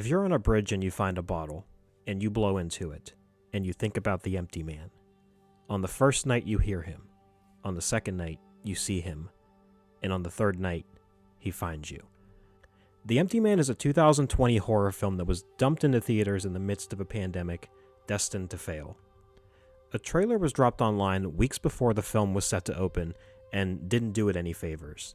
If you're on a bridge and you find a bottle, and you blow into it, and you think about the empty man, on the first night you hear him, on the second night you see him, and on the third night he finds you. The Empty Man is a 2020 horror film that was dumped into theaters in the midst of a pandemic, destined to fail. A trailer was dropped online weeks before the film was set to open, and didn't do it any favors.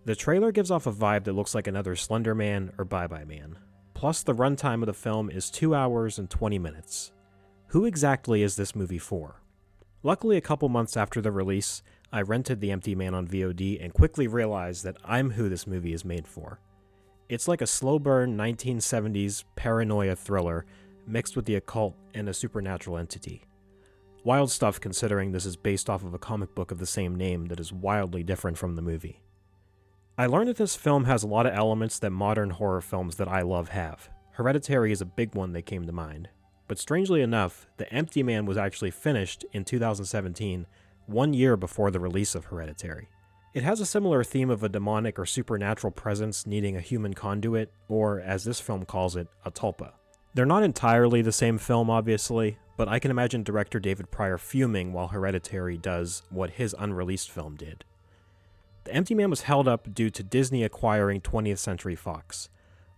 The trailer gives off a vibe that looks like another Slender Man or Bye Bye Man. Plus, the runtime of the film is 2 hours and 20 minutes. Who exactly is this movie for? Luckily, a couple months after the release, I rented The Empty Man on VOD and quickly realized that I'm who this movie is made for. It's like a slow burn 1970s paranoia thriller mixed with the occult and a supernatural entity. Wild stuff considering this is based off of a comic book of the same name that is wildly different from the movie. I learned that this film has a lot of elements that modern horror films that I love have. Hereditary is a big one that came to mind. But strangely enough, The Empty Man was actually finished in 2017, 1 year before the release of Hereditary. It has a similar theme of a demonic or supernatural presence needing a human conduit, or as this film calls it, a tulpa. They're not entirely the same film, obviously, but I can imagine director David Prior fuming while Hereditary does what his unreleased film did. The Empty Man was held up due to Disney acquiring 20th Century Fox.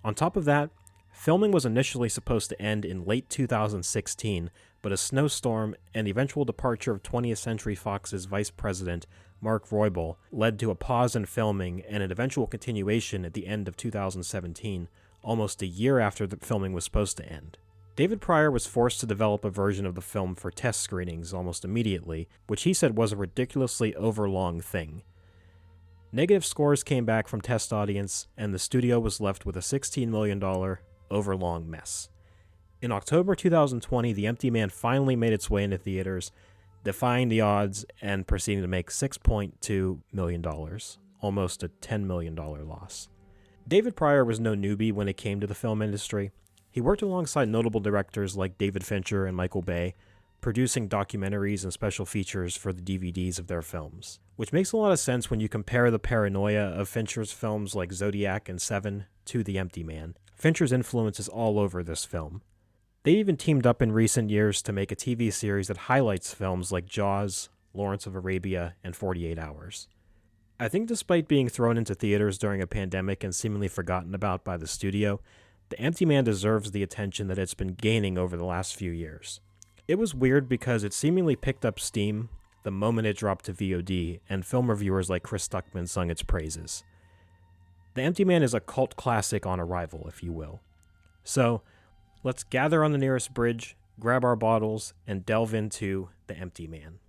On top of that, filming was initially supposed to end in late 2016, but a snowstorm and the eventual departure of 20th Century Fox's vice president, Mark Roybal, led to a pause in filming and an eventual continuation at the end of 2017, almost a year after the filming was supposed to end. David Prior was forced to develop a version of the film for test screenings almost immediately, which he said was a ridiculously overlong thing. Negative scores came back from test audience, and the studio was left with a $16 million overlong mess. In October 2020, The Empty Man finally made its way into theaters, defying the odds and proceeding to make $6.2 million, almost a $10 million loss. David Prior was no newbie when it came to the film industry. He worked alongside notable directors like David Fincher and Michael Bay, producing documentaries and special features for the DVDs of their films, which makes a lot of sense when you compare the paranoia of Fincher's films like Zodiac and Seven to The Empty Man. Fincher's influence is all over this film. They even teamed up in recent years to make a TV series that highlights films like Jaws, Lawrence of Arabia, and 48 Hours. I think despite being thrown into theaters during a pandemic and seemingly forgotten about by the studio, The Empty Man deserves the attention that it's been gaining over the last few years. It was weird because it seemingly picked up steam the moment it dropped to VOD, and film reviewers like Chris Stuckman sung its praises. The Empty Man is a cult classic on arrival, if you will. So, let's gather on the nearest bridge, grab our bottles, and delve into The Empty Man.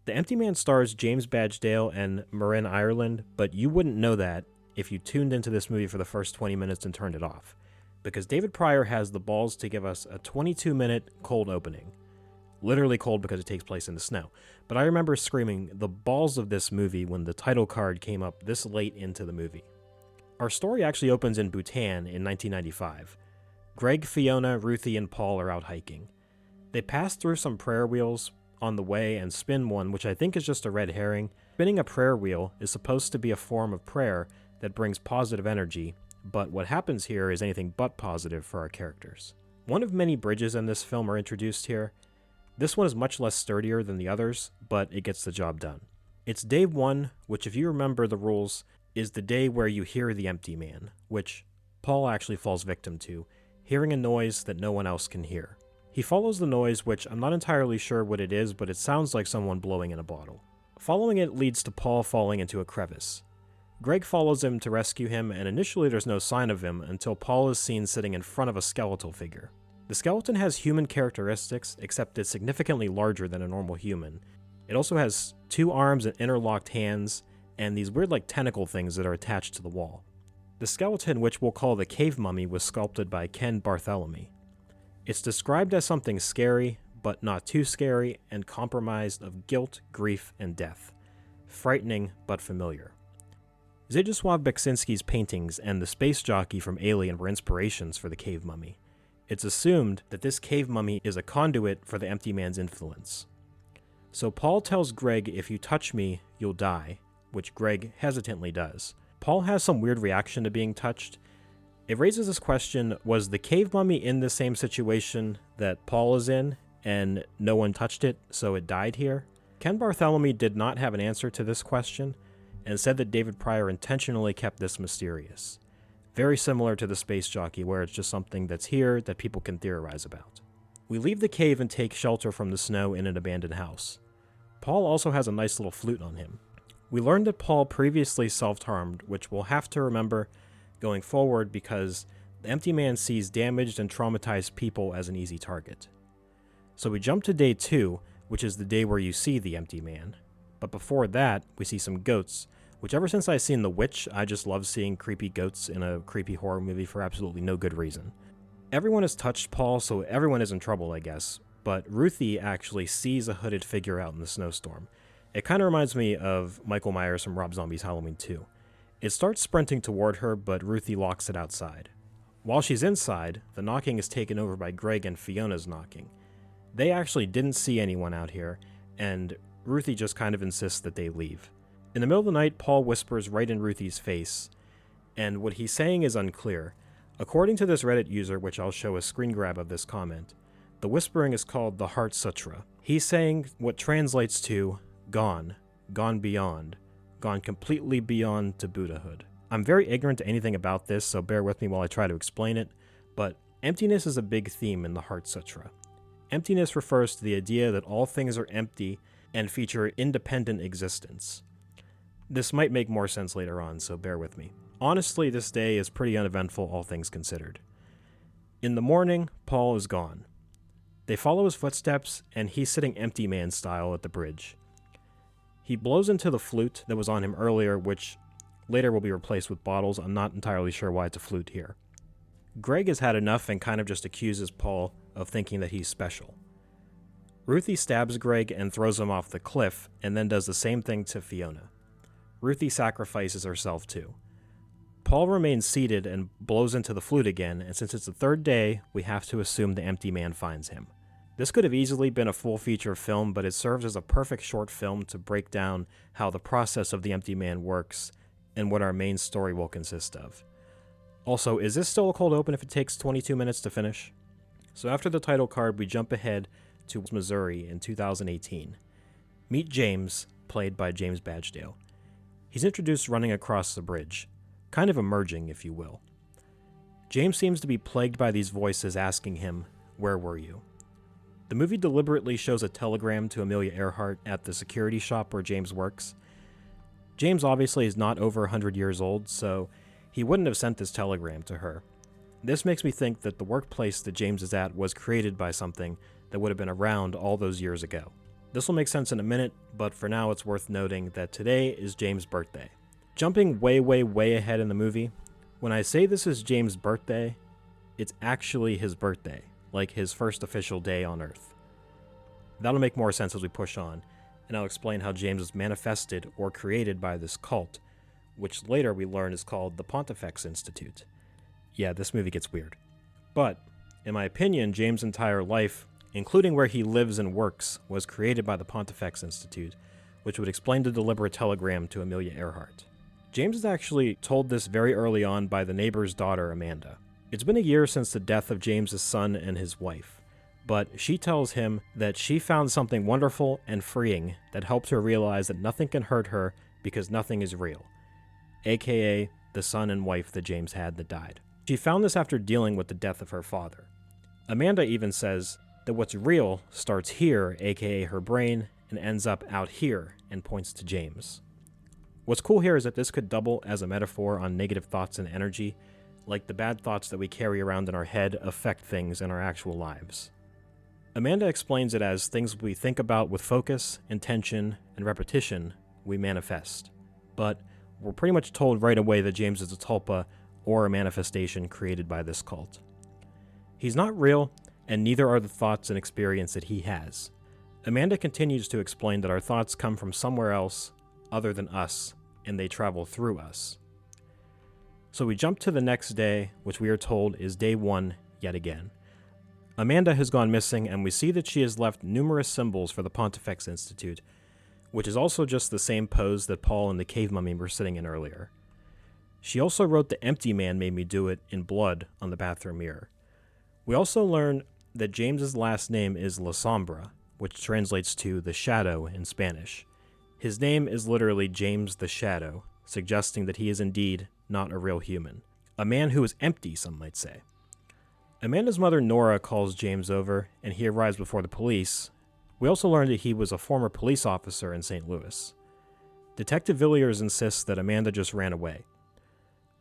The Empty Man stars James Badgedale and Marin Ireland, but you wouldn't know that if you tuned into this movie for the first 20 minutes and turned it off, because David Prior has the balls to give us a 22-minute cold opening. Literally cold because it takes place in the snow. But I remember screaming the balls of this movie when the title card came up this late into the movie. Our story actually opens in Bhutan in 1995. Greg, Fiona, Ruthie, and Paul are out hiking. They pass through some prayer wheels on the way and spin one, which I think is just a red herring. Spinning a prayer wheel is supposed to be a form of prayer that brings positive energy, but what happens here is anything but positive for our characters. One of many bridges in this film are introduced here. This one is much less sturdier than the others, but it gets the job done. It's day 1, which if you remember the rules, is the day where you hear the Empty Man, which Paul actually falls victim to, hearing a noise that no one else can hear. He follows the noise, which I'm not entirely sure what it is, but it sounds like someone blowing in a bottle. Following it leads to Paul falling into a crevice. Greg follows him to rescue him, and initially there's no sign of him until Paul is seen sitting in front of a skeletal figure. The skeleton has human characteristics, except it's significantly larger than a normal human. It also has 2 arms and interlocked hands, and these weird tentacle things that are attached to the wall. The skeleton, which we'll call the cave mummy, was sculpted by Ken Bartholomew. It's described as something scary, but not too scary, and compromised of guilt, grief, and death. Frightening, but familiar. Zdzisław Beksinski's paintings and the space jockey from Alien were inspirations for the cave mummy. It's assumed that this cave mummy is a conduit for the Empty Man's influence. So Paul tells Greg, "If you touch me, you'll die," which Greg hesitantly does. Paul has some weird reaction to being touched. It raises this question, was the cave mummy in the same situation that Paul is in, and no one touched it, so it died here? Ken Bartholomew did not have an answer to this question, and said that David Pryor intentionally kept this mysterious. Very similar to the Space Jockey, where it's just something that's here that people can theorize about. We leave the cave and take shelter from the snow in an abandoned house. Paul also has a nice little flute on him. We learned that Paul previously self-harmed, which we'll have to remember going forward because the Empty Man sees damaged and traumatized people as an easy target. So we jump to day 2, which is the day where you see the Empty Man. But before that, we see some goats, which ever since I've seen The Witch, I just love seeing creepy goats in a creepy horror movie for absolutely no good reason. Everyone has touched Paul, so everyone is in trouble, I guess, but Ruthie actually sees a hooded figure out in the snowstorm. It kind of reminds me of Michael Myers from Rob Zombie's Halloween 2. It starts sprinting toward her, but Ruthie locks it outside. While she's inside, the knocking is taken over by Greg and Fiona's knocking. They actually didn't see anyone out here, and Ruthie just kind of insists that they leave. In the middle of the night, Paul whispers right in Ruthie's face, and what he's saying is unclear. According to this Reddit user, which I'll show a screen grab of this comment, the whispering is called the Heart Sutra. He's saying what translates to gone, gone beyond, gone completely beyond to Buddhahood. I'm very ignorant to anything about this, so bear with me while I try to explain it, but emptiness is a big theme in the Heart Sutra. Emptiness refers to the idea that all things are empty and feature independent existence. This might make more sense later on, so bear with me. Honestly, this day is pretty uneventful, all things considered. In the morning, Paul is gone. They follow his footsteps, and he's sitting Empty Man style at the bridge. He blows into the flute that was on him earlier, which later will be replaced with bottles. I'm not entirely sure why it's a flute here. Greg has had enough and kind of just accuses Paul of thinking that he's special. Ruthie stabs Greg and throws him off the cliff, and then does the same thing to Fiona. Ruthie sacrifices herself too. Paul remains seated and blows into the flute again, and since it's the third day, we have to assume the Empty Man finds him. This could have easily been a full feature film, but it serves as a perfect short film to break down how the process of the Empty Man works and what our main story will consist of. Also, is this still a cold open if it takes 22 minutes to finish? So after the title card, we jump ahead to Missouri in 2018. Meet James, played by James Badgedale. He's introduced running across the bridge, kind of emerging, if you will. James seems to be plagued by these voices asking him, "Where were you?" The movie deliberately shows a telegram to Amelia Earhart at the security shop where James works. James obviously is not over 100 years old, so he wouldn't have sent this telegram to her. This makes me think that the workplace that James is at was created by something that would have been around all those years ago. This will make sense in a minute, but for now it's worth noting that today is James' birthday. Jumping way ahead in the movie, when I say this is James' birthday, it's actually his birthday, like his first official day on Earth. That'll make more sense as we push on, and I'll explain how James was manifested or created by this cult, which later we learn is called the Pontifex Institute. Yeah, this movie gets weird. But, in my opinion, James' entire life, including where he lives and works, was created by the Pontifex Institute, which would explain the deliberate telegram to Amelia Earhart. James is actually told this very early on by the neighbor's daughter, Amanda. It's been a year since the death of James's son and his wife, but she tells him that she found something wonderful and freeing that helped her realize that nothing can hurt her because nothing is real, aka the son and wife that James had that died. She found this after dealing with the death of her father. Amanda even says that what's real starts here, aka her brain, and ends up out here, and points to James. What's cool here is that this could double as a metaphor on negative thoughts and energy, like the bad thoughts that we carry around in our head affect things in our actual lives. Amanda explains it as things we think about with focus, intention, and repetition, we manifest. But we're pretty much told right away that James is a tulpa or a manifestation created by this cult. He's not real, and neither are the thoughts and experience that he has. Amanda continues to explain that our thoughts come from somewhere else other than us, and they travel through us. So we jump to the next day, which we are told is day 1 yet again. Amanda has gone missing, and we see that she has left numerous symbols for the Pontifex Institute, which is also just the same pose that Paul and the cave mummy were sitting in earlier. She also wrote "The empty man made me do it" in blood on the bathroom mirror. We also learn that James's last name is La Sombra, which translates to the shadow in Spanish. His name is literally James the Shadow, suggesting that he is indeed not a real human. A man who is empty, some might say. Amanda's mother Nora calls James over, and he arrives before the police. We also learn that he was a former police officer in St. Louis. Detective Villiers insists that Amanda just ran away.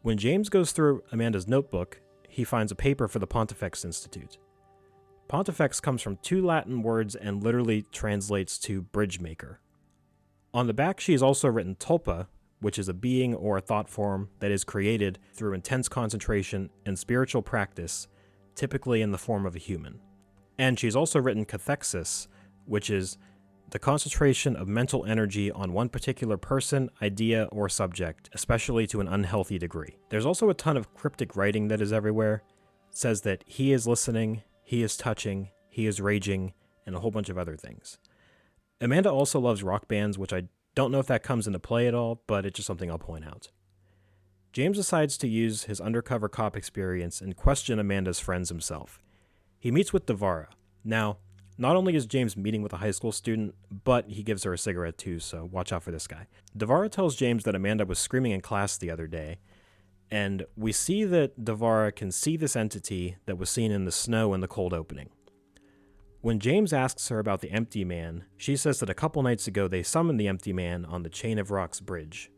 When James goes through Amanda's notebook, he finds a paper for the Pontifex Institute. Pontifex comes from 2 Latin words and literally translates to bridge maker. On the back, she has also written tulpa, which is a being or a thought form that is created through intense concentration and spiritual practice, typically in the form of a human. And she's also written cathexis, which is the concentration of mental energy on one particular person, idea, or subject, especially to an unhealthy degree. There's also a ton of cryptic writing that is everywhere. It says that he is listening, he is touching, he is raging, and a whole bunch of other things. Amanda also loves rock bands, which I don't know if that comes into play at all, but it's just something I'll point out. James decides to use his undercover cop experience and question Amanda's friends himself. He meets with Devara. Now, not only is James meeting with a high school student, but he gives her a cigarette too, so watch out for this guy. Devara tells James that Amanda was screaming in class the other day, and we see that Devara can see this entity that was seen in the snow in the cold opening. When James asks her about the Empty Man, she says that a couple nights ago they summoned the Empty Man on the Chain of Rocks bridge.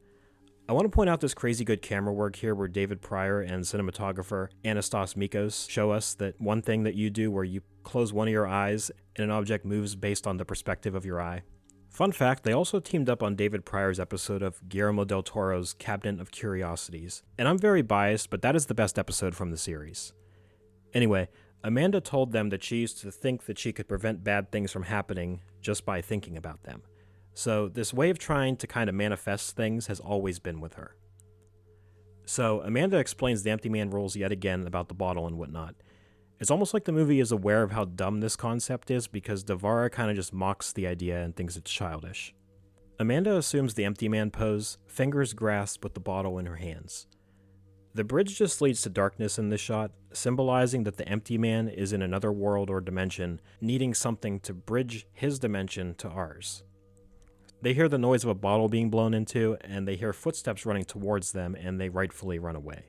I want to point out this crazy good camera work here where David Pryor and cinematographer Anastas Mikos show us that one thing that you do where you close one of your eyes and an object moves based on the perspective of your eye. Fun fact, they also teamed up on David Pryor's episode of Guillermo del Toro's Cabinet of Curiosities. And I'm very biased, but that is the best episode from the series. Anyway, Amanda told them that she used to think that she could prevent bad things from happening just by thinking about them. So this way of trying to kind of manifest things has always been with her. So Amanda explains the Empty Man rules yet again about the bottle and whatnot. It's almost like the movie is aware of how dumb this concept is because Devara kind of just mocks the idea and thinks it's childish. Amanda assumes the Empty Man pose, fingers grasped with the bottle in her hands. The bridge just leads to darkness in this shot, symbolizing that the Empty Man is in another world or dimension, needing something to bridge his dimension to ours. They hear the noise of a bottle being blown into, and they hear footsteps running towards them, and they rightfully run away.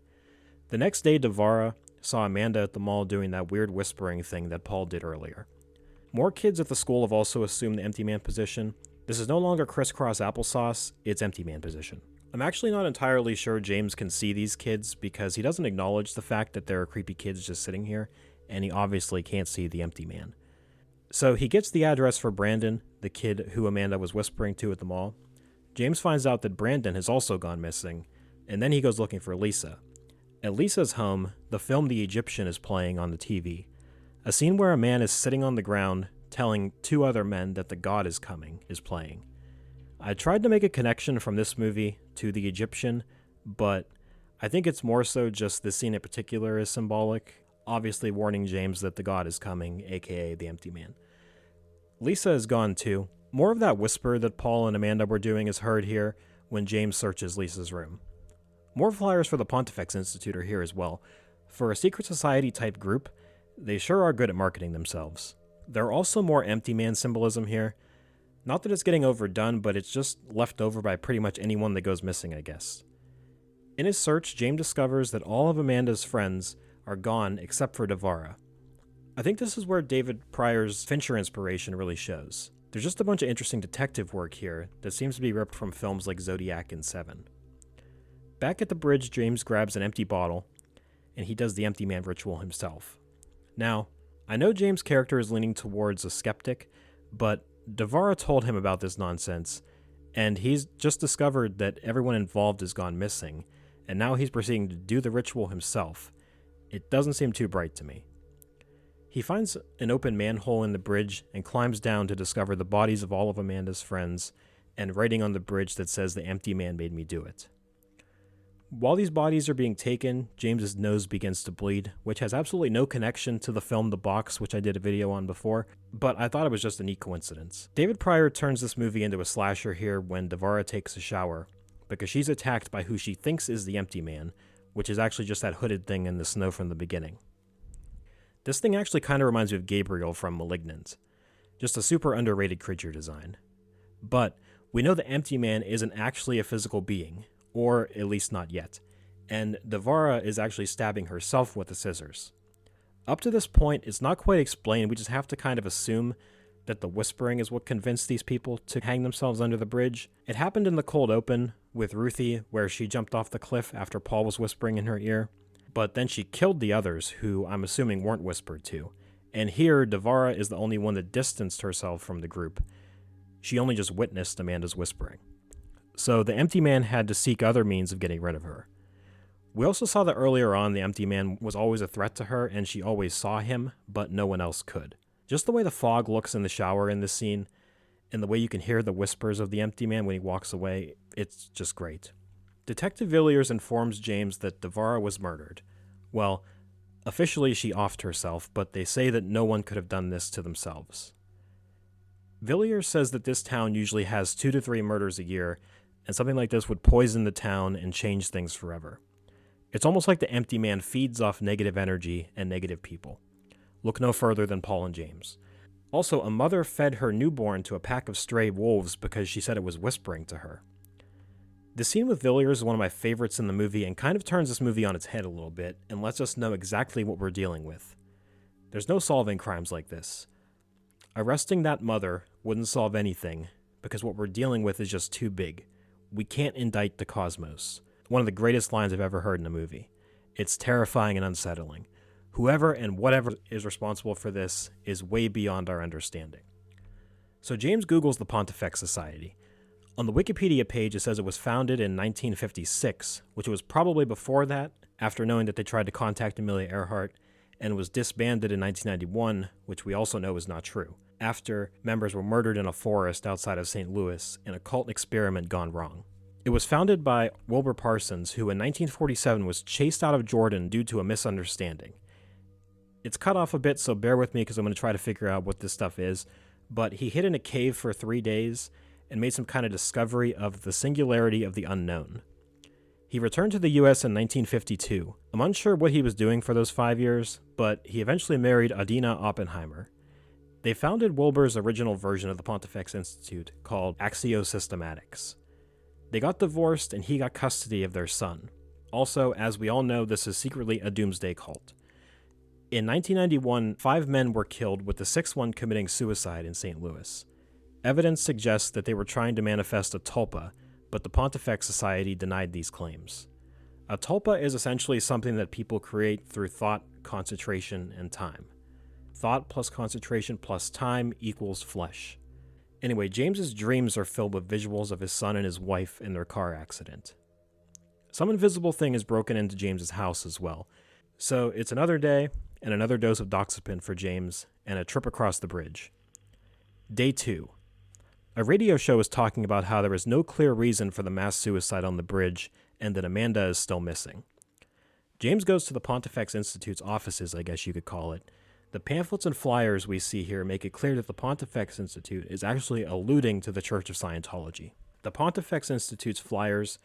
The next day, Devara saw Amanda at the mall doing that weird whispering thing that Paul did earlier. More kids at the school have also assumed the Empty Man position. This is no longer crisscross applesauce, it's Empty Man position. I'm actually not entirely sure James can see these kids because he doesn't acknowledge the fact that there are creepy kids just sitting here, and he obviously can't see the Empty Man. So he gets the address for Brandon, the kid who Amanda was whispering to at the mall. James finds out that Brandon has also gone missing, and then he goes looking for Lisa. At Lisa's home, the film The Egyptian is playing on the TV. A scene where a man is sitting on the ground telling 2 other men that the god is coming is playing. I tried to make a connection from this movie to The Egyptian, but I think it's more so just this scene in particular is symbolic, obviously warning James that the god is coming, aka the Empty Man. Lisa is gone too. More of that whisper that Paul and Amanda were doing is heard here when James searches Lisa's room. More flyers for the Pontifex Institute are here as well. For a secret society type group, they sure are good at marketing themselves. There are also more Empty Man symbolism here. Not that it's getting overdone, but it's just left over by pretty much anyone that goes missing, I guess. In his search, James discovers that all of Amanda's friends are gone except for Devara. I think this is where David Pryor's Fincher inspiration really shows. There's just a bunch of interesting detective work here that seems to be ripped from films like Zodiac and Seven. Back at the bridge, James grabs an empty bottle, and he does the Empty Man ritual himself. Now, I know James' character is leaning towards a skeptic, but Devara told him about this nonsense, and he's just discovered that everyone involved has gone missing, and now he's proceeding to do the ritual himself. It doesn't seem too bright to me. He finds an open manhole in the bridge and climbs down to discover the bodies of all of Amanda's friends and writing on the bridge that says the Empty Man made me do it. While these bodies are being taken, James's nose begins to bleed, which has absolutely no connection to the film The Box, which I did a video on before, but I thought it was just a neat coincidence. David Pryor turns this movie into a slasher here when Devara takes a shower, because she's attacked by who she thinks is the Empty Man, which is actually just that hooded thing in the snow from the beginning. This thing actually kind of reminds me of Gabriel from Malignant. Just a super underrated creature design. But we know the Empty Man isn't actually a physical being, or at least not yet, and Devara is actually stabbing herself with the scissors. Up to this point, it's not quite explained, we just have to kind of assume that the whispering is what convinced these people to hang themselves under the bridge. It happened in the cold open with Ruthie, where she jumped off the cliff after Paul was whispering in her ear, but then she killed the others, who I'm assuming weren't whispered to. And here, Devara is the only one that distanced herself from the group. She only just witnessed Amanda's whispering. So the Empty Man had to seek other means of getting rid of her. We also saw that earlier on the Empty Man was always a threat to her, and she always saw him, but no one else could. Just the way the fog looks in the shower in this scene, and the way you can hear the whispers of the Empty Man when he walks away, it's just great. Detective Villiers informs James that Devara was murdered. Well, officially she offed herself, but they say that no one could have done this to themselves. Villiers says that this town usually has 2 to 3 murders a year, and something like this would poison the town and change things forever. It's almost like the Empty Man feeds off negative energy and negative people. Look no further than Paul and James. Also, a mother fed her newborn to a pack of stray wolves because she said it was whispering to her. The scene with Villiers is one of my favorites in the movie and kind of turns this movie on its head a little bit and lets us know exactly what we're dealing with. There's no solving crimes like this. Arresting that mother wouldn't solve anything because what we're dealing with is just too big. We can't indict the cosmos. One of the greatest lines I've ever heard in a movie. It's terrifying and unsettling. Whoever and whatever is responsible for this is way beyond our understanding. So James Googles the Pontifex Society. On the Wikipedia page, it says it was founded in 1956, which was probably before that, after knowing that they tried to contact Amelia Earhart, and was disbanded in 1991, which we also know is not true, after members were murdered in a forest outside of St. Louis in a cult experiment gone wrong. It was founded by Wilbur Parsons, who in 1947 was chased out of Jordan due to a misunderstanding. It's cut off a bit, so bear with me because I'm going to try to figure out what this stuff is, but he hid in a cave for 3 days and made some kind of discovery of the singularity of the unknown. He returned to the US in 1952. I'm unsure what he was doing for those 5 years, but he eventually married Adina Oppenheimer. They founded Wilbur's original version of the Pontifex Institute, called Axiosystematics. They got divorced and he got custody of their son. Also, as we all know, this is secretly a doomsday cult. In 1991, 5 men were killed, with the 6th one committing suicide in St. Louis. Evidence suggests that they were trying to manifest a tulpa, but the Pontifex Society denied these claims. A tulpa is essentially something that people create through thought, concentration, and time. Thought plus concentration plus time equals flesh. Anyway, James's dreams are filled with visuals of his son and his wife in their car accident. Some invisible thing is broken into James's house as well. So it's another day, and another dose of Doxepin for James, and a trip across the bridge. Day 2. A radio show is talking about how there is no clear reason for the mass suicide on the bridge, and that Amanda is still missing. James goes to the Pontifex Institute's offices, I guess you could call it. The pamphlets and flyers we see here make it clear that the Pontifex Institute is actually alluding to the Church of Scientology. The Pontifex Institute's flyers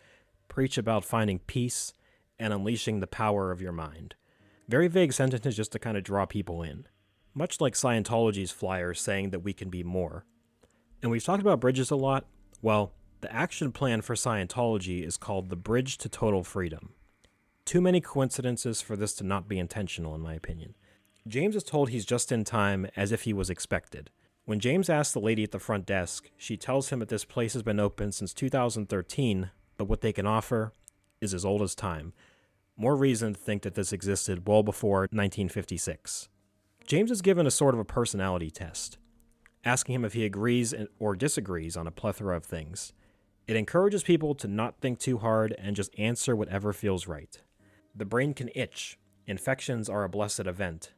preach about finding peace and unleashing the power of your mind. Very vague sentences just to kind of draw people in. Much like Scientology's flyers saying that we can be more. And we've talked about bridges a lot. Well, the action plan for Scientology is called the Bridge to Total Freedom. Too many coincidences for this to not be intentional, in my opinion. James is told he's just in time, as if he was expected. When James asks the lady at the front desk, she tells him that this place has been open since 2013, but what they can offer is as old as time. More reason to think that this existed well before 1956. James is given a sort of a personality test, asking him if he agrees or disagrees on a plethora of things. It encourages people to not think too hard and just answer whatever feels right. The brain can itch. Infections are a blessed event.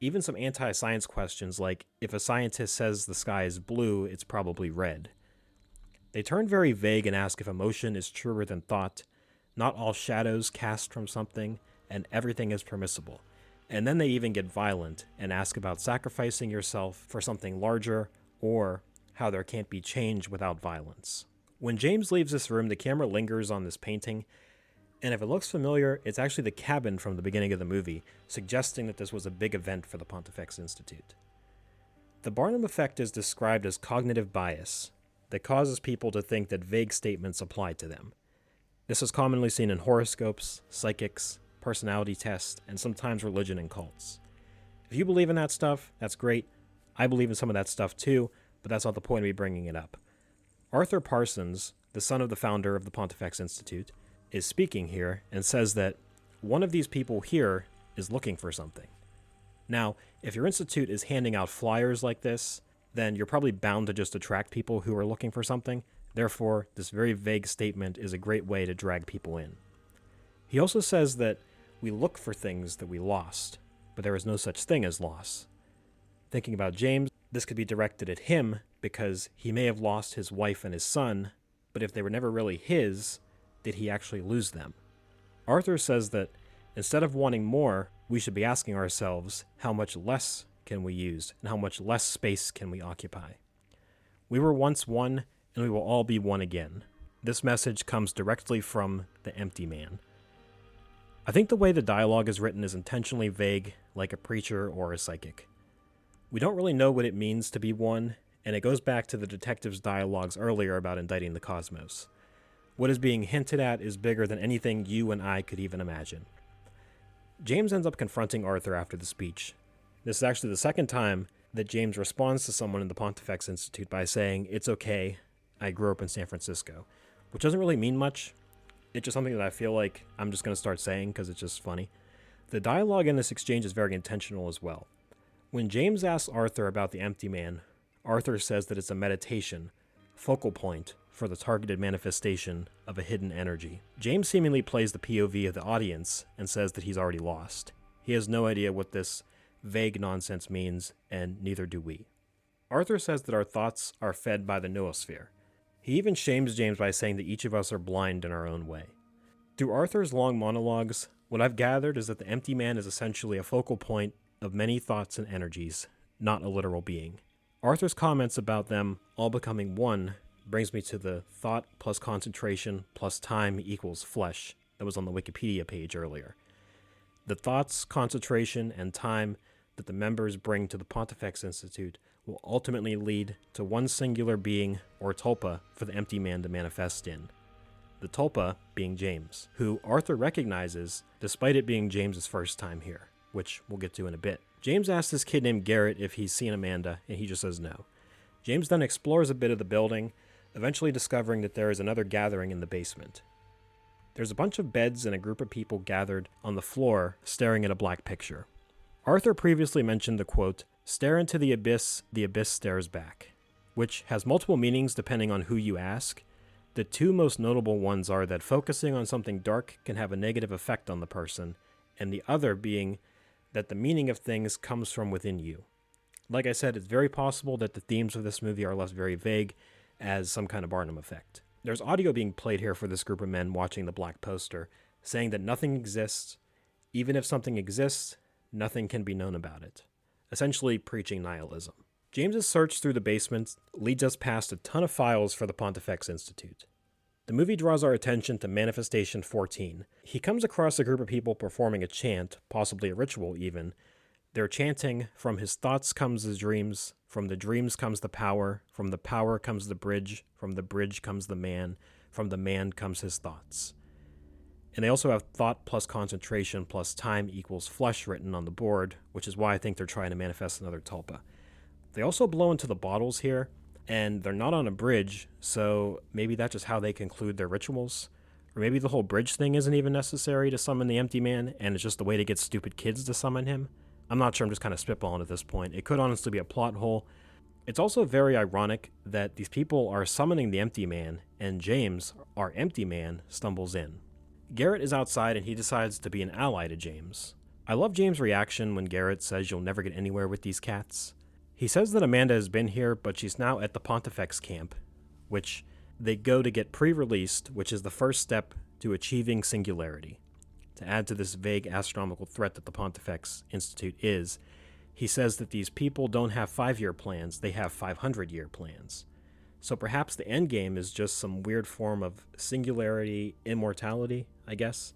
Even some anti-science questions like, if a scientist says the sky is blue, it's probably red. They turn very vague and ask if emotion is truer than thought, not all shadows cast from something, and everything is permissible. And then they even get violent and ask about sacrificing yourself for something larger, or how there can't be change without violence. When James leaves this room, the camera lingers on this painting, and if it looks familiar, it's actually the cabin from the beginning of the movie, suggesting that this was a big event for the Pontifex Institute. The Barnum effect is described as cognitive bias that causes people to think that vague statements apply to them. This is commonly seen in horoscopes, psychics, personality tests, and sometimes religion and cults. If you believe in that stuff, that's great. I believe in some of that stuff too, but that's not the point of me bringing it up. Arthur Parsons, the son of the founder of the Pontifex Institute, is speaking here and says that one of these people here is looking for something. Now, if your institute is handing out flyers like this, then you're probably bound to just attract people who are looking for something. Therefore, this very vague statement is a great way to drag people in. He also says that we look for things that we lost, but there is no such thing as loss. Thinking about James, this could be directed at him because he may have lost his wife and his son, but if they were never really his, did he actually lose them? Arthur says that instead of wanting more, we should be asking ourselves how much less can we use and how much less space can we occupy. We were once one, and we will all be one again. This message comes directly from the empty man. I think the way the dialogue is written is intentionally vague, like a preacher or a psychic. We don't really know what it means to be one, and it goes back to the detective's dialogues earlier about indicting the cosmos. What is being hinted at is bigger than anything you and I could even imagine. James ends up confronting Arthur after the speech. This is actually the second time that James responds to someone in the Pontifex Institute by saying, "It's okay, I grew up in San Francisco," which doesn't really mean much. It's just something that I feel like I'm just going to start saying because it's just funny. The dialogue in this exchange is very intentional as well. When James asks Arthur about the empty man, Arthur says that it's a meditation, focal point for the targeted manifestation of a hidden energy. James seemingly plays the POV of the audience and says that he's already lost. He has no idea what this vague nonsense means, and neither do we. Arthur says that our thoughts are fed by the noosphere. He even shames James by saying that each of us are blind in our own way. Through Arthur's long monologues, what I've gathered is that the empty man is essentially a focal point of many thoughts and energies, not a literal being. Arthur's comments about them all becoming one brings me to the thought plus concentration plus time equals flesh that was on the Wikipedia page earlier. The thoughts, concentration, and time that the members bring to the Pontifex Institute will ultimately lead to one singular being or tulpa for the empty man to manifest in. The tulpa being James, who Arthur recognizes despite it being James's first time here, which we'll get to in a bit. James asks this kid named Garrett if he's seen Amanda, and he just says no. James then explores a bit of the building, eventually discovering that there is another gathering in the basement. There's a bunch of beds and a group of people gathered on the floor staring at a black picture. Arthur previously mentioned the quote, "Stare into the abyss stares back," which has multiple meanings depending on who you ask. The two most notable ones are that focusing on something dark can have a negative effect on the person, and the other being that the meaning of things comes from within you. Like I said, it's very possible that the themes of this movie are left very vague as some kind of Barnum effect. There's audio being played here for this group of men watching the black poster, saying that nothing exists. Even if something exists, nothing can be known about it. Essentially preaching nihilism. James's search through the basement leads us past a ton of files for the Pontifex Institute. The movie draws our attention to Manifestation 14. He comes across a group of people performing a chant, possibly a ritual even. They're chanting, "From his thoughts comes the dreams, from the dreams comes the power comes the bridge, from the bridge comes the man comes his thoughts." And they also have thought plus concentration plus time equals flesh written on the board, which is why I think they're trying to manifest another tulpa. They also blow into the bottles here, and they're not on a bridge, so maybe that's just how they conclude their rituals. Or maybe the whole bridge thing isn't even necessary to summon the empty man, and it's just a way to get stupid kids to summon him. I'm not sure, I'm just kind of spitballing at this point. It could honestly be a plot hole. It's also very ironic that these people are summoning the empty man, and James, our empty man, stumbles in. Garrett is outside and he decides to be an ally to James. I love James' reaction when Garrett says you'll never get anywhere with these cats. He says that Amanda has been here, but she's now at the Pontifex camp, which they go to get pre-released, which is the first step to achieving singularity. To add to this vague astronomical threat that the Pontifex Institute is, he says that these people don't have 5-year plans, they have 500-year plans. So perhaps the end game is just some weird form of singularity immortality, I guess.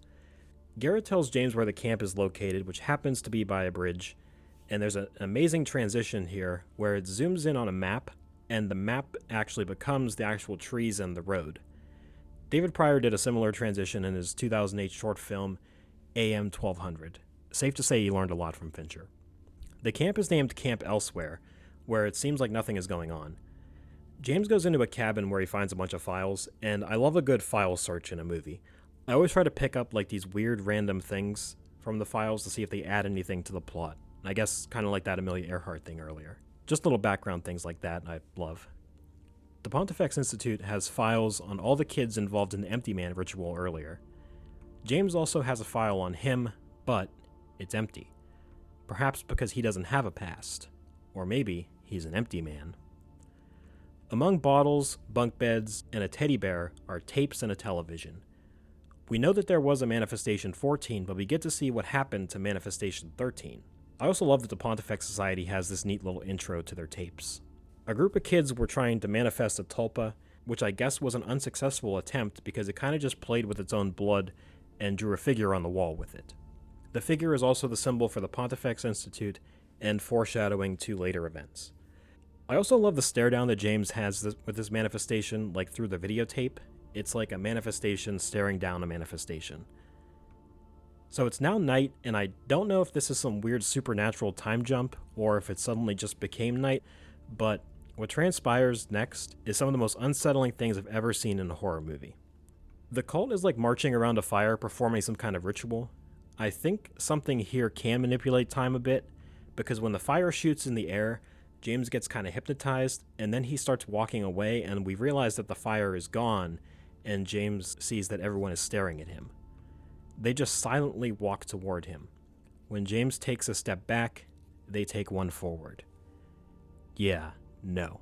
Garrett tells James where the camp is located, which happens to be by a bridge, and there's an amazing transition here where it zooms in on a map, and the map actually becomes the actual trees and the road. David Pryor did a similar transition in his 2008 short film, AM 1200. Safe to say he learned a lot from Fincher. The camp is named Camp Elsewhere, where it seems like nothing is going on. James goes into a cabin where he finds a bunch of files, and I love a good file search in a movie. I always try to pick up like these weird random things from the files to see if they add anything to the plot. I guess kind of like that Amelia Earhart thing earlier. Just little background things like that I love. The Pontifex Institute has files on all the kids involved in the Empty Man ritual earlier. James also has a file on him, but it's empty. Perhaps because he doesn't have a past. Or maybe he's an empty man. Among bottles, bunk beds, and a teddy bear are tapes and a television. We know that there was a Manifestation 14, but we get to see what happened to Manifestation 13. I also love that the Pontifex Society has this neat little intro to their tapes. A group of kids were trying to manifest a tulpa, which I guess was an unsuccessful attempt because it kind of just played with its own blood and drew a figure on the wall with it. The figure is also the symbol for the Pontifex Institute and foreshadowing to later events. I also love the stare down that James has with this manifestation, like through the videotape. It's like a manifestation staring down a manifestation. So it's now night, and I don't know if this is some weird supernatural time jump or if it suddenly just became night, but what transpires next is some of the most unsettling things I've ever seen in a horror movie. The cult is like marching around a fire performing some kind of ritual. I think something here can manipulate time a bit, because when the fire shoots in the air, James gets kind of hypnotized, and then he starts walking away, and we realize that the fire is gone, and James sees that everyone is staring at him. They just silently walk toward him. When James takes a step back, they take one forward. Yeah, no.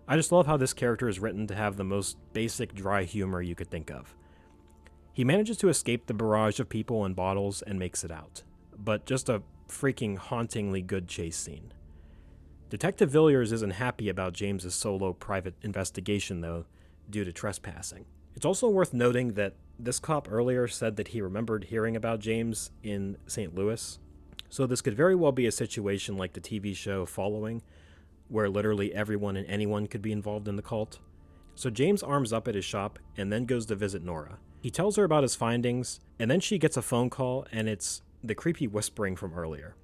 I just love how this character is written to have the most basic dry humor you could think of. He manages to escape the barrage of people and bottles and makes it out, but just a freaking hauntingly good chase scene. Detective Villiers isn't happy about James's solo private investigation, though, due to trespassing. It's also worth noting that this cop earlier said that he remembered hearing about James in St. Louis, so this could very well be a situation like the TV show Following, where literally everyone and anyone could be involved in the cult. So James arms up at his shop and then goes to visit Nora. He tells her about his findings, and then she gets a phone call, and it's the creepy whispering from earlier.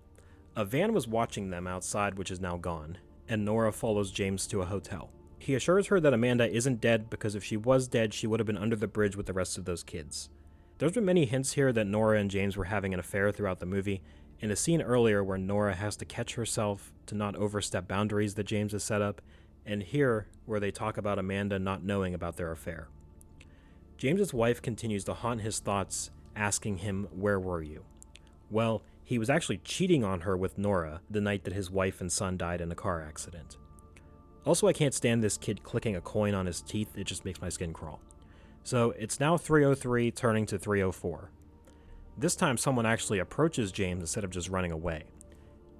A van was watching them outside, which is now gone, and Nora follows James to a hotel. He assures her that Amanda isn't dead because if she was dead, she would have been under the bridge with the rest of those kids. There's been many hints here that Nora and James were having an affair throughout the movie, and a scene earlier where Nora has to catch herself to not overstep boundaries that James has set up, and here where they talk about Amanda not knowing about their affair. James's wife continues to haunt his thoughts, asking him, "Where were you?" Well, he was actually cheating on her with Nora the night that his wife and son died in a car accident. Also, I can't stand this kid clicking a coin on his teeth, it just makes my skin crawl. So it's now 3:03 turning to 3:04. This time someone actually approaches James instead of just running away.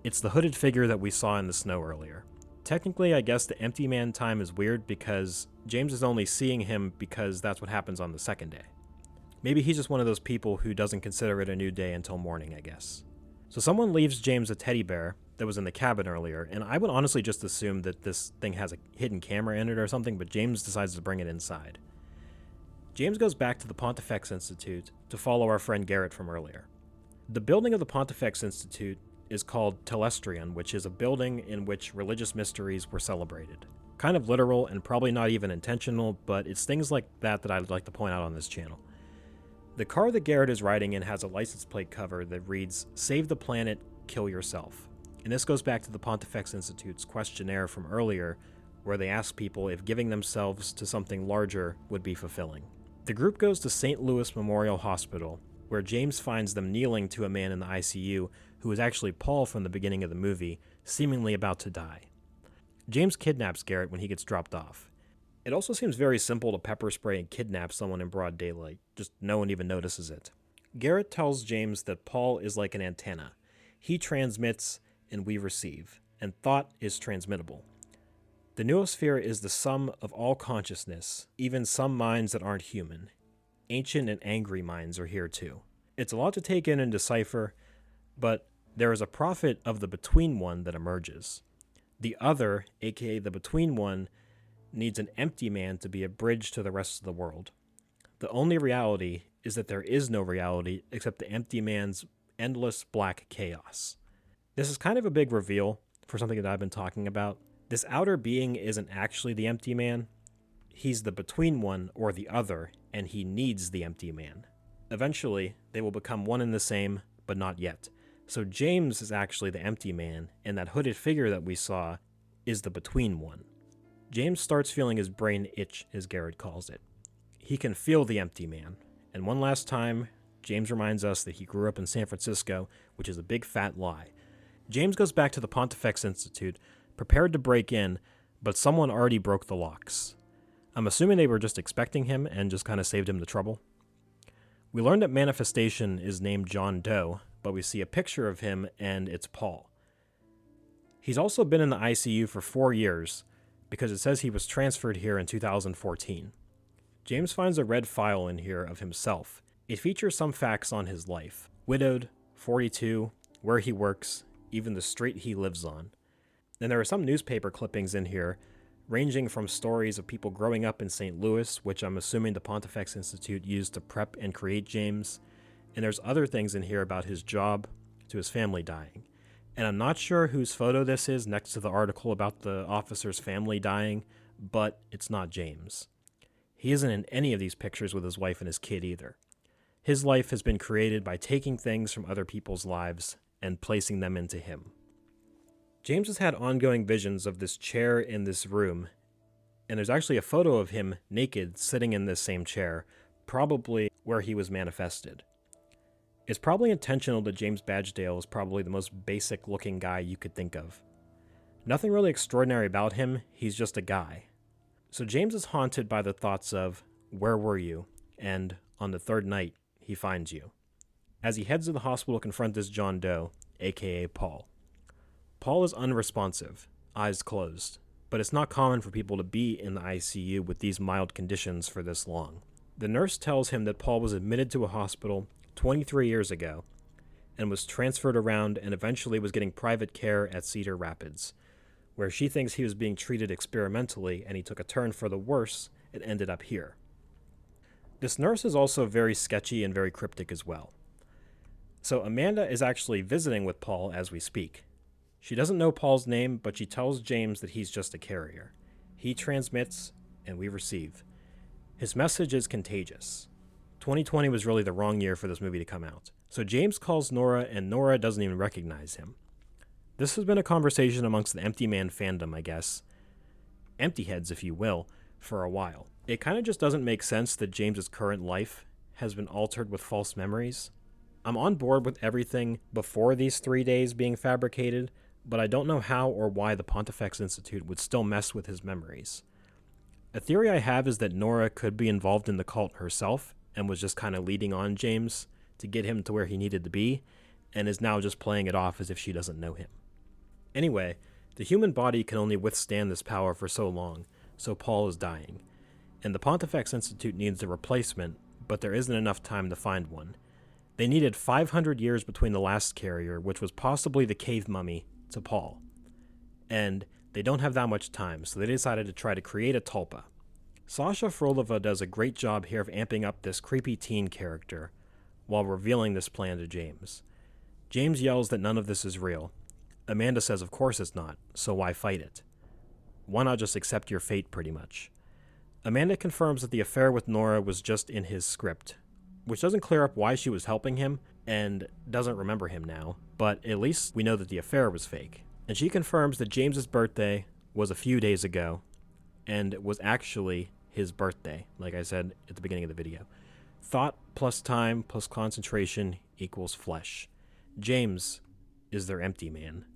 It's the hooded figure that we saw in the snow earlier. Technically, I guess the empty man time is weird because James is only seeing him because that's what happens on the second day. Maybe he's just one of those people who doesn't consider it a new day until morning, I guess. So someone leaves James a teddy bear that was in the cabin earlier, and I would honestly just assume that this thing has a hidden camera in it or something, but James decides to bring it inside. James goes back to the Pontifex Institute to follow our friend Garrett from earlier. The building of the Pontifex Institute is called Telestrion, which is a building in which religious mysteries were celebrated. Kind of literal and probably not even intentional, but it's things like that that I'd like to point out on this channel. The car that Garrett is riding in has a license plate cover that reads, "Save the planet, kill yourself." And this goes back to the Pontifex Institute's questionnaire from earlier, where they asked people if giving themselves to something larger would be fulfilling. The group goes to St. Louis Memorial Hospital, where James finds them kneeling to a man in the ICU who is actually Paul from the beginning of the movie, seemingly about to die. James kidnaps Garrett when he gets dropped off. It also seems very simple to pepper spray and kidnap someone in broad daylight, just no one even notices it. Garrett tells James that Paul is like an antenna. He transmits and we receive, and thought is transmittable. The noosphere is the sum of all consciousness, even some minds that aren't human. Ancient and angry minds are here too. It's a lot to take in and decipher, but there is a prophet of the Between One that emerges. The other, aka the Between One, needs an empty man to be a bridge to the rest of the world. The only reality is that there is no reality except the empty man's endless black chaos. This is kind of a big reveal for something that I've been talking about. This outer being isn't actually the empty man. He's the Between One, or the other, and he needs the empty man. Eventually, they will become one and the same, but not yet. So James is actually the empty man, and that hooded figure that we saw is the Between One. James starts feeling his brain itch, as Garrett calls it. He can feel the empty man. And one last time, James reminds us that he grew up in San Francisco, which is a big fat lie. James goes back to the Pontifex Institute, prepared to break in, but someone already broke the locks. I'm assuming they were just expecting him and just kind of saved him the trouble. We learned that Manifestation is named John Doe, but we see a picture of him and it's Paul. He's also been in the ICU for 4 years because it says he was transferred here in 2014. James finds a red file in here of himself. It features some facts on his life. Widowed, 42, where he works, even the street he lives on. And there are some newspaper clippings in here, ranging from stories of people growing up in St. Louis, which I'm assuming the Pontifex Institute used to prep and create James, and there's other things in here about his job to his family dying. And I'm not sure whose photo this is next to the article about the officer's family dying, but it's not James. He isn't in any of these pictures with his wife and his kid either. His life has been created by taking things from other people's lives and placing them into him. James has had ongoing visions of this chair in this room, and there's actually a photo of him naked sitting in this same chair, probably where he was manifested. It's probably intentional that James Badgedale is probably the most basic looking guy you could think of. Nothing really extraordinary about him, he's just a guy. So James is haunted by the thoughts of, where were you? And on the third night, he finds you. As he heads to the hospital to confront this John Doe, aka Paul. Paul is unresponsive, eyes closed, but it's not common for people to be in the ICU with these mild conditions for this long. The nurse tells him that Paul was admitted to a hospital 23 years ago and was transferred around and eventually was getting private care at Cedar Rapids, where she thinks he was being treated experimentally and he took a turn for the worse and ended up here. This nurse is also very sketchy and very cryptic as well. So Amanda is actually visiting with Paul as we speak. She doesn't know Paul's name, but she tells James that he's just a carrier. He transmits, and we receive. His message is contagious. 2020 was really the wrong year for this movie to come out. So James calls Nora, and Nora doesn't even recognize him. This has been a conversation amongst the Empty Man fandom, I guess. Empty heads, if you will, for a while. It kind of just doesn't make sense that James's current life has been altered with false memories. I'm on board with everything before these 3 days being fabricated, but I don't know how or why the Pontifex Institute would still mess with his memories. A theory I have is that Nora could be involved in the cult herself and was just kind of leading on James to get him to where he needed to be, and is now just playing it off as if she doesn't know him. Anyway, the human body can only withstand this power for so long, so Paul is dying. And the Pontifex Institute needs a replacement, but there isn't enough time to find one. They needed 500 years between the last carrier, which was possibly the cave mummy, to Paul. And they don't have that much time, so they decided to try to create a tulpa. Sasha Frolova does a great job here of amping up this creepy teen character while revealing this plan to James. James yells that none of this is real. Amanda says of course it's not, so why fight it? Why not just accept your fate, pretty much? Amanda confirms that the affair with Nora was just in his script, which doesn't clear up why she was helping him and doesn't remember him now, but at least we know that the affair was fake. And she confirms that James's birthday was a few days ago and was actually his birthday, like I said at the beginning of the video. Thought plus time plus concentration equals flesh. James is their empty man.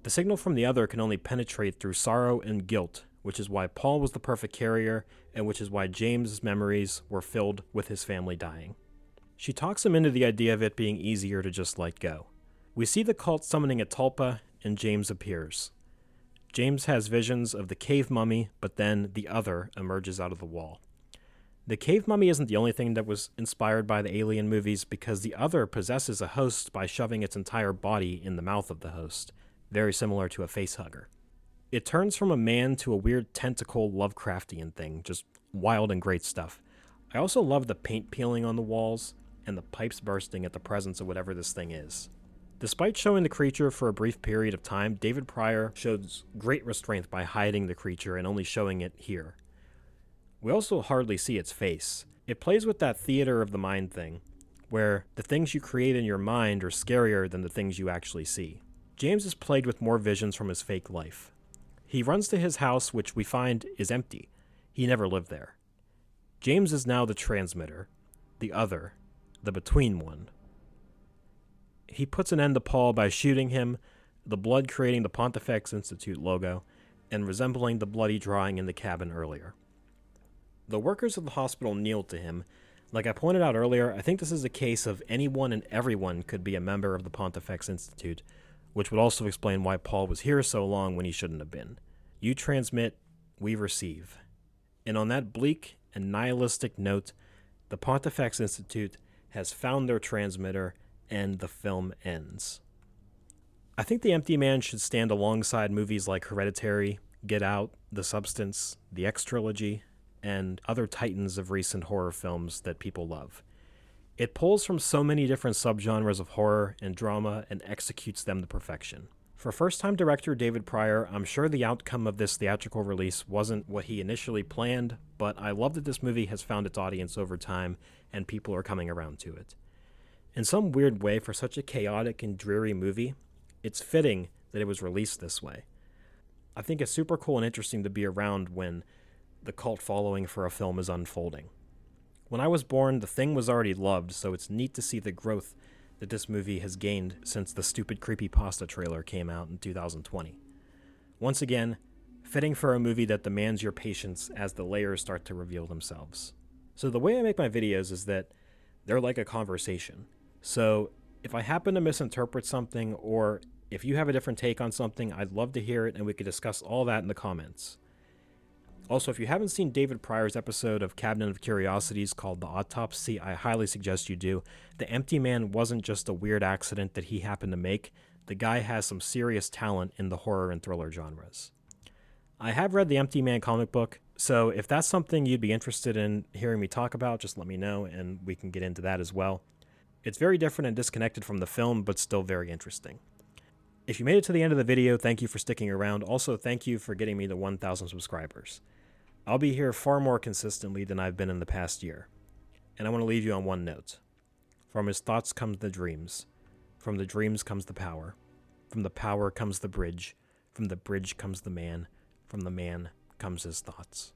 The signal from the other can only penetrate through sorrow and guilt, which is why Paul was the perfect carrier, and which is why James's memories were filled with his family dying. She talks him into the idea of it being easier to just let go. We see the cult summoning a tulpa, and James appears. James has visions of the cave mummy, but then the other emerges out of the wall. The cave mummy isn't the only thing that was inspired by the Alien movies, because the other possesses a host by shoving its entire body in the mouth of the host, very similar to a facehugger. It turns from a man to a weird tentacle Lovecraftian thing, just wild and great stuff. I also love the paint peeling on the walls and the pipes bursting at the presence of whatever this thing is. Despite showing the creature for a brief period of time, David Pryor shows great restraint by hiding the creature and only showing it here. We also hardly see its face. It plays with that theater of the mind thing, where the things you create in your mind are scarier than the things you actually see. James is plagued with more visions from his fake life. He runs to his house, which we find is empty. He never lived there. James is now the transmitter, the other, the between one. He puts an end to Paul by shooting him, the blood creating the Pontifex Institute logo, and resembling the bloody drawing in the cabin earlier. The workers of the hospital kneel to him. Like I pointed out earlier, I think this is a case of anyone and everyone could be a member of the Pontifex Institute, which would also explain why Paul was here so long when he shouldn't have been. You transmit, we receive. And on that bleak and nihilistic note, the Pontifex Institute has found their transmitter, and the film ends. I think The Empty Man should stand alongside movies like Hereditary, Get Out, The Substance, The X Trilogy, and other titans of recent horror films that people love. It pulls from so many different subgenres of horror and drama and executes them to perfection. For first-time director David Pryor, I'm sure the outcome of this theatrical release wasn't what he initially planned, but I love that this movie has found its audience over time and people are coming around to it. In some weird way, for such a chaotic and dreary movie, it's fitting that it was released this way. I think it's super cool and interesting to be around when the cult following for a film is unfolding. When I was born, The Thing was already loved, so it's neat to see the growth that this movie has gained since the stupid creepypasta trailer came out in 2020. Once again, fitting for a movie that demands your patience as the layers start to reveal themselves. So the way I make my videos is that they're like a conversation. So if I happen to misinterpret something, or if you have a different take on something, I'd love to hear it and we could discuss all that in the comments. Also, if you haven't seen David Pryor's episode of Cabinet of Curiosities called The Autopsy, I highly suggest you do. The Empty Man wasn't just a weird accident that he happened to make. The guy has some serious talent in the horror and thriller genres. I have read the Empty Man comic book, so if that's something you'd be interested in hearing me talk about, just let me know and we can get into that as well. It's very different and disconnected from the film, but still very interesting. If you made it to the end of the video, thank you for sticking around. Also, thank you for getting me to 1,000 subscribers. I'll be here far more consistently than I've been in the past year. And I want to leave you on one note. From his thoughts comes the dreams. From the dreams comes the power. From the power comes the bridge. From the bridge comes the man. From the man comes his thoughts.